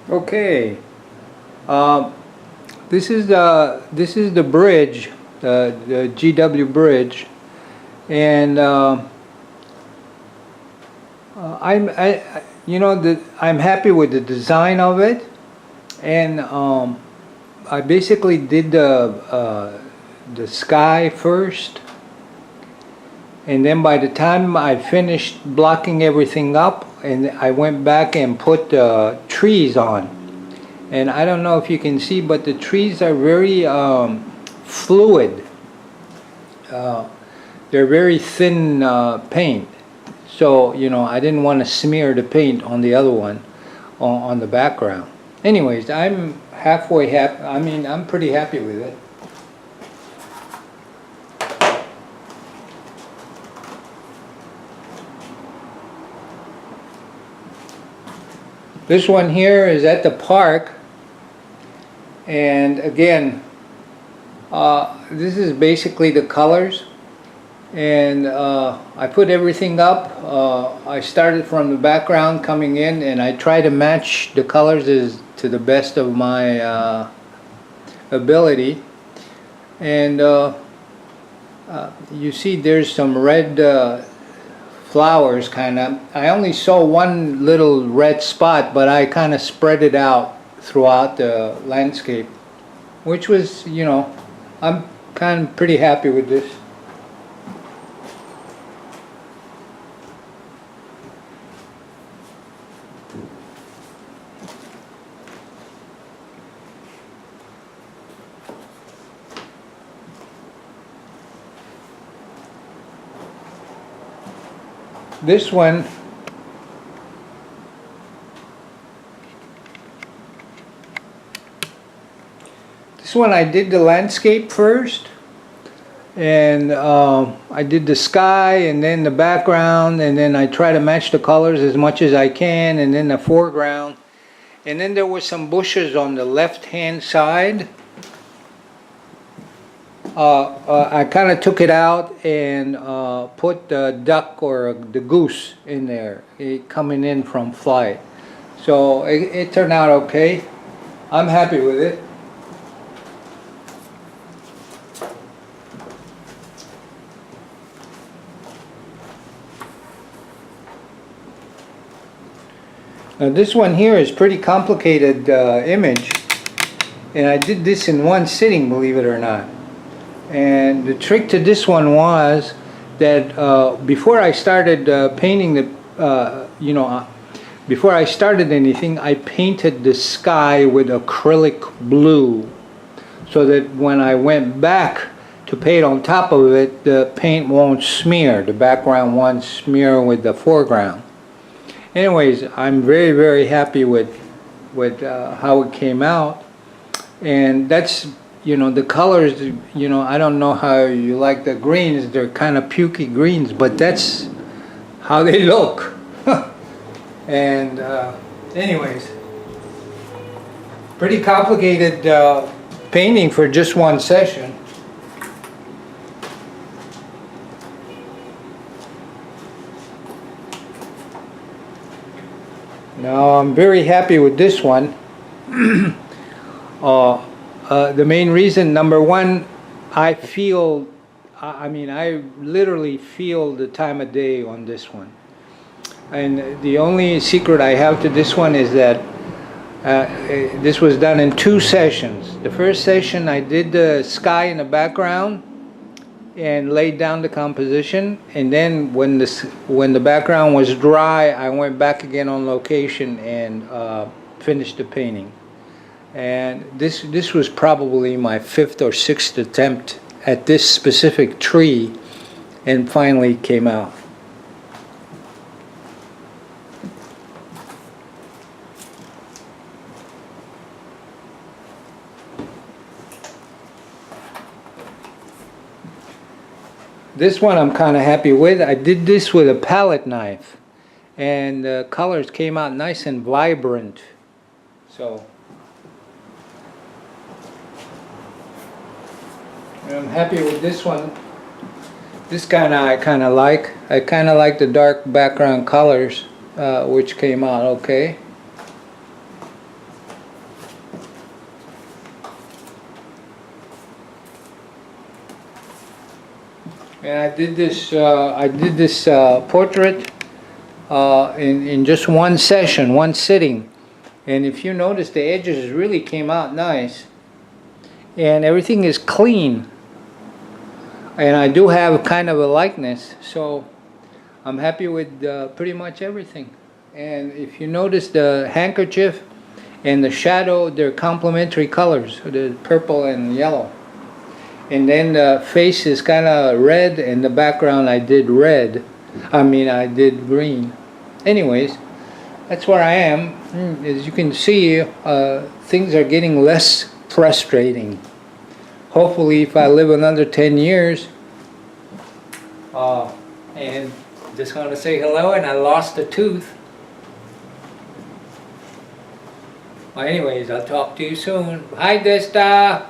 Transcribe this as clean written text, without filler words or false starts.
Okay, uh, this is the bridge, the GW bridge, and I'm happy with the design of it, and I basically did the sky first, and then by the time I finished blocking everything up, and I went back and put trees on. And I don't know if you can see, but the trees are very fluid. Uh, they're very thin paint. So, I didn't want to smear the paint on the other one, on the background. Anyways, I'm halfway happy. I mean, I'm pretty happy with it. This one here is at the park. And again, this is basically the colors, and I put everything up. I started from the background coming in, and I try to match the colors to the best of my ability. And you see there's some red flowers kind of. I only saw one little red spot, but I kind of spread it out throughout the landscape, which was, I'm kind of pretty happy with this. This one, I did the landscape first, and I did the sky and then the background, and then I try to match the colors as much as I can, and then the foreground. And then there were some bushes on the left hand side. I kind of took it out and put the duck or the goose in there, coming in from flight. So it turned out okay. I'm happy with it. Now this one here is pretty complicated image, and I did this in one sitting, believe it or not. And the trick to this one was that before I started painting before I started anything, I painted the sky with acrylic blue, so that when I went back to paint on top of it, the paint won't smear, the background won't smear with the foreground. Anyways, I'm very, very happy with how it came out, and that's, the colors, I don't know how you like the greens. They're kind of pukey greens, but that's how they look. And anyways, pretty complicated painting for just one session. Now I'm very happy with this one. The main reason, number one, I literally feel the time of day on this one. And the only secret I have to this one is that this was done in 2 sessions. The first session I did the sky in the background and laid down the composition, and then when the background was dry, I went back again on location and finished the painting. And this was probably my 5th or 6th attempt at this specific tree, and finally came out. This one I'm kind of happy with. I did this with a palette knife, and the colors came out nice and vibrant. So I'm happy with this one. This I kind of like. I kind of like the dark background colors, which came out okay. And I did this portrait in just one session, one sitting. And if you notice, the edges really came out nice. And everything is clean. And I do have kind of a likeness, so I'm happy with pretty much everything. And if you notice, the handkerchief and the shadow, they're complementary colors, the purple and yellow. And then the face is kind of red, and the background I did red. I did green. Anyways, that's where I am. As you can see, things are getting less frustrating. Hopefully, if I live another 10 years, and just want to say hello, and I lost a tooth. Well, anyways, I'll talk to you soon. Hi, Desta.